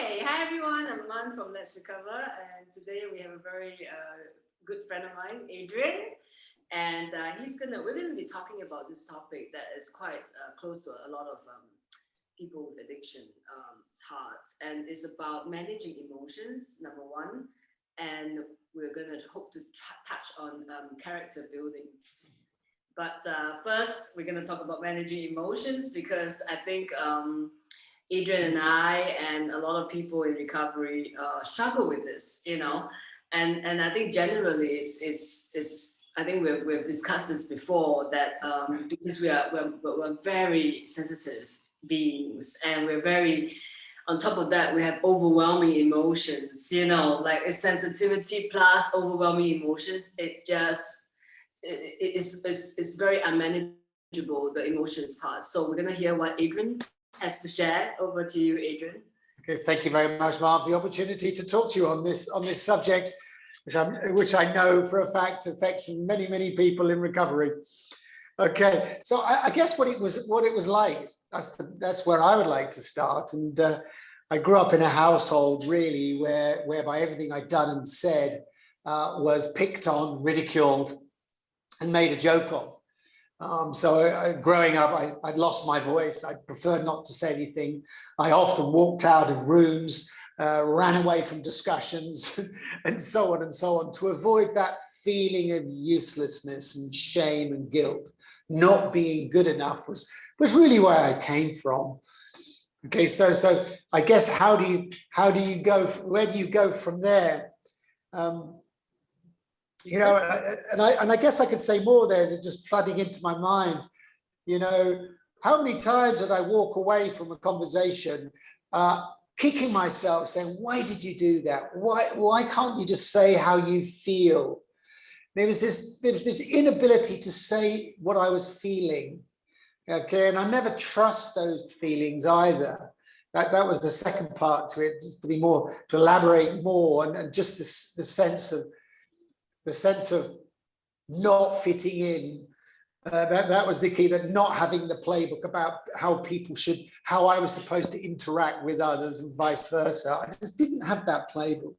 Hi everyone, I'm Man from Let's Recover, and today we have a very good friend of mine, Adrian, and we're gonna be talking about this topic that is quite close to a lot of people with addiction hearts, and it's about managing emotions, number one, and we're gonna hope to touch on character building. But first, we're gonna talk about managing emotions because I think. Adrian and I and a lot of people in recovery struggle with this, and I think generally it's I think we've discussed this before that because we're very sensitive beings and we're very on top of that we have overwhelming emotions, like it's sensitivity plus overwhelming emotions. It's very unmanageable, the emotions part. So we're gonna hear what Adrian has to share. Over to you, Adrian. Okay, thank you very much, Marv, for the opportunity to talk to you on this subject, which I know for a fact affects many people in recovery. Okay, so I guess what it was like. That's where I would like to start. And I grew up in a household really whereby everything I'd done and said was picked on, ridiculed, and made a joke of. Growing up, I'd lost my voice. I preferred not to say anything. I often walked out of rooms, ran away from discussions, and so on, to avoid that feeling of uselessness and shame and guilt. Not being good enough was really where I came from. Okay, so I guess how do you go? Where do you go from there? And I guess I could say more there, just flooding into my mind. How many times did I walk away from a conversation, kicking myself, saying, "Why did you do that? Why can't you just say how you feel?" There was this inability to say what I was feeling. Okay, and I never trust those feelings either. That was the second part to it, just to elaborate more, and just the sense of not fitting in. That was the key, that not having the playbook about how I was supposed to interact with others and vice versa. I just didn't have that playbook.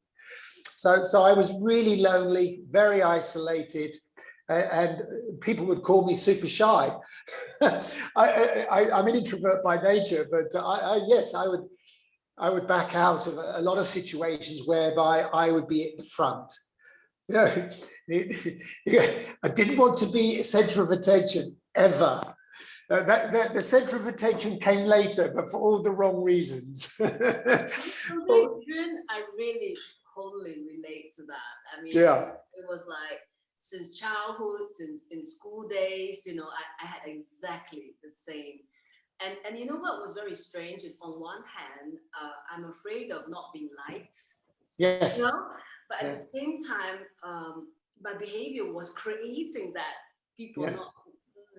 So I was really lonely, very isolated, and people would call me super shy. I'm an introvert by nature, but yes, I would back out of a lot of situations whereby I would be at the front. I didn't want to be a center of attention ever. The center of attention came later, but for all the wrong reasons. Adrian, I really totally relate to that. I mean, yeah. It was like since childhood, since in school days, I had exactly the same. And you know what was very strange is, on one hand, I'm afraid of not being liked. Yes. But at the same time, my behavior was creating that people not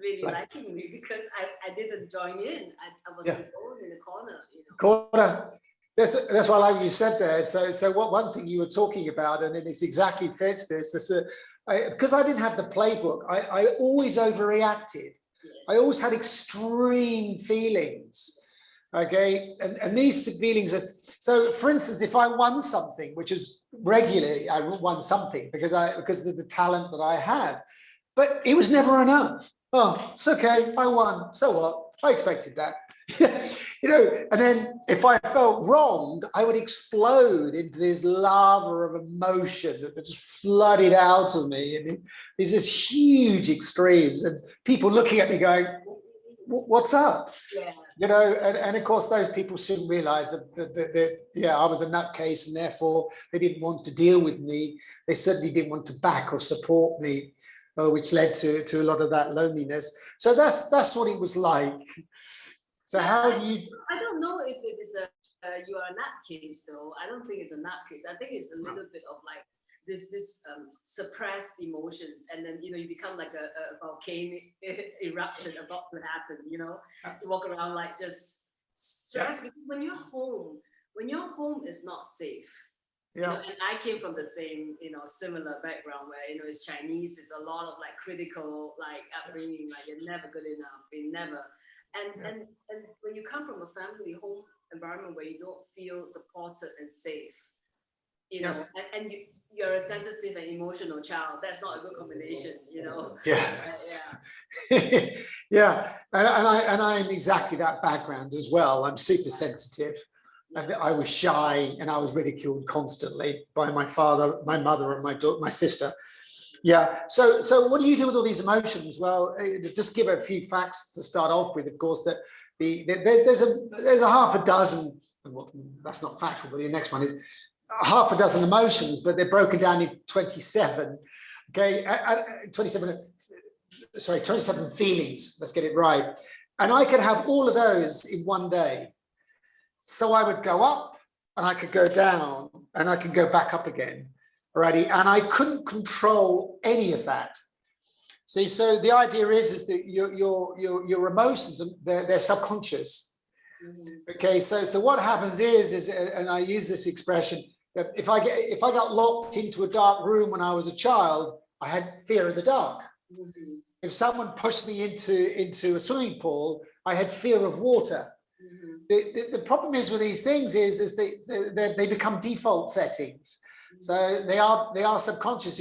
really liking me because I didn't join in. I was alone in the corner. That's what like you said there. So what one thing you were talking about, and it exactly fits this. Because I didn't have the playbook, I always overreacted. Yes. I always had extreme feelings. Okay, and these feelings are, so for instance, if I won something, which is regularly, I won something because of the talent that I had, but it was never enough. Oh, it's okay, I won, so what? I expected that. And then if I felt wronged, I would explode into this lava of emotion that just flooded out of me, and there's this huge extremes, and people looking at me going, "What's up?" Yeah. And of course those people soon realized that I was a nutcase, and therefore they didn't want to deal with me. They certainly didn't want to back or support me, which led to a lot of that loneliness. So that's what it was like. So how do you? I don't know if it is you are a nutcase though. I don't think it's a nutcase. I think it's a little bit of like this suppressed emotions, and then you become like a volcanic eruption about to happen. You walk around like just stressed because when your home is not safe. Yeah. And I came from the same similar background where it's Chinese. It's a lot of like critical like upbringing, like you're never good enough, you're never And when you come from a family home environment where you don't feel supported and safe, you know, Yes. and you're a sensitive and emotional child, that's not a good combination, you know. Yeah. Yeah, and I'm exactly that background as well. I'm super sensitive, and I was shy, and I was ridiculed constantly by my father, my mother, and my sister. Yeah. So what do you do with all these emotions? Well, just give a few facts to start off with. Of course, that there's a half a dozen. Well, that's not factual, but the next one is half a dozen emotions, but they're broken down into 27. Okay, 27 feelings. Let's get it right. And I could have all of those in one day. So I would go up, and I could go down, and I could go back up again. Alrighty, and I couldn't control any of that. See, so the idea is that your emotions, they're subconscious. Okay, so what happens is, and I use this expression, that if I got locked into a dark room when I was a child, I had fear of the dark. If someone pushed me into a swimming pool, I had fear of water. The problem is with these things is they become default settings. So they are subconscious.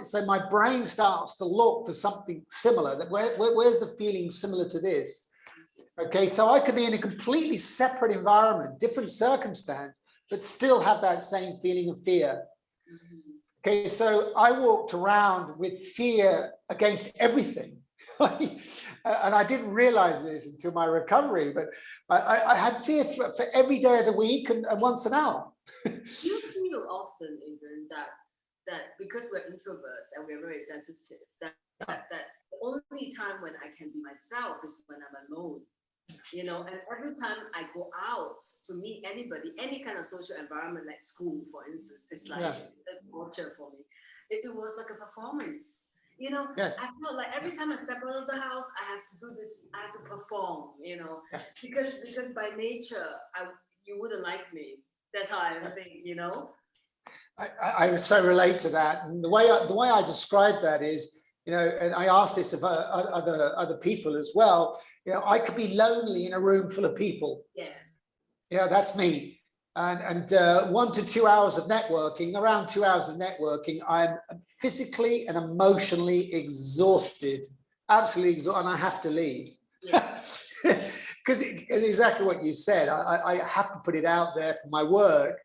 So my brain starts to look for something similar. That where's the feeling similar to this? Okay, so I could be in a completely separate environment, different circumstance, but still have that same feeling of fear. Okay, so I walked around with fear against everything. And I didn't realize this until my recovery, but I had fear for every day of the week and once an hour. You feel often, Adrian, that because we're introverts and we're very sensitive, that the only time when I can be myself is when I'm alone. You know, and every time I go out to meet anybody, any kind of social environment, like school, for instance, it's like a torture for me. It was like a performance. You know, Yes. I felt like every time I step out of the house, I have to do this, I have to perform, you know, because by nature, you wouldn't like me. That's how I think, you know. I so relate to that, and the way I describe that is, you know, and I ask this of other people as well. You know, I could be lonely in a room full of people. Yeah, that's me. And 1 to 2 hours of networking, around 2 hours of networking, I'm physically and emotionally exhausted, absolutely exhausted, and I have to leave. Because exactly what you said, I have to put it out there for my work,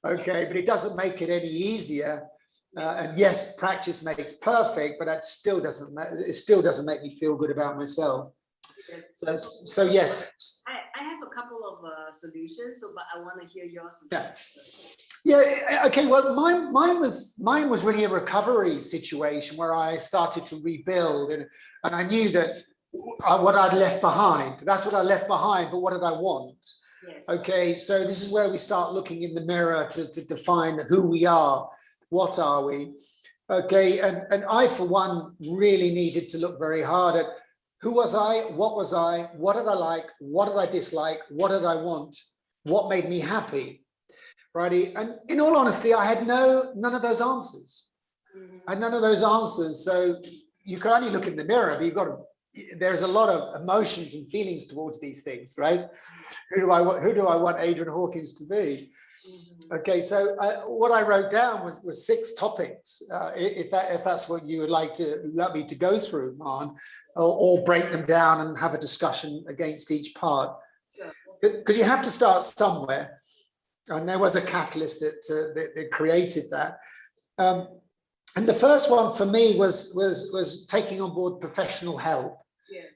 okay, but it doesn't make it any easier. And yes, practice makes perfect, but that still doesn't make me feel good about myself. So yes. I have a couple of solutions, but I want to hear yours. Yeah. Okay. Well, mine was really a recovery situation where I started to rebuild, and I knew that what I'd left behind. That's what I left behind. But what did I want? Yes. Okay. So this is where we start looking in the mirror to define who we are. What are we? Okay. And I, for one, really needed to look very hard at who was I? What did I like? What did I dislike? What did I want? What made me happy? Righty. And in all honesty, I had none of those answers. I had none of those answers. So you can only look in the mirror, but there's a lot of emotions and feelings towards these things, right? Who do I want Adrian Hawkins to be? Okay, so what I wrote down was 6 topics. If that's what you would like me to go through, Man, or break them down and have a discussion against each part, because you have to start somewhere, and there was a catalyst that created that. And the first one for me was taking on board professional help.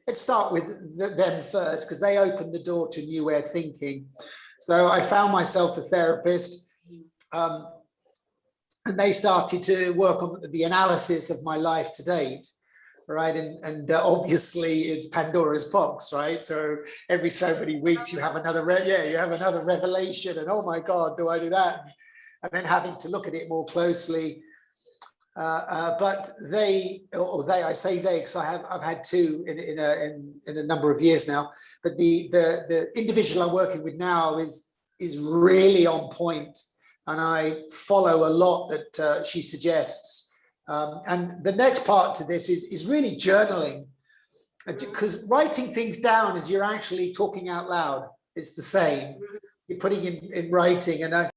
Let's start with them first, because they opened the door to new way of thinking. So I found myself a therapist, and they started to work on the analysis of my life to date, right? And obviously it's Pandora's box, right? So every so many weeks you have another revelation, and oh my God, do I do that? And then having to look at it more closely. But I say they because I've had 2 in a number of years now. But the individual I'm working with now is really on point, and I follow a lot that she suggests. And the next part to this is really journaling. because writing things down as you're actually talking out loud, it's the same. You're putting in writing, and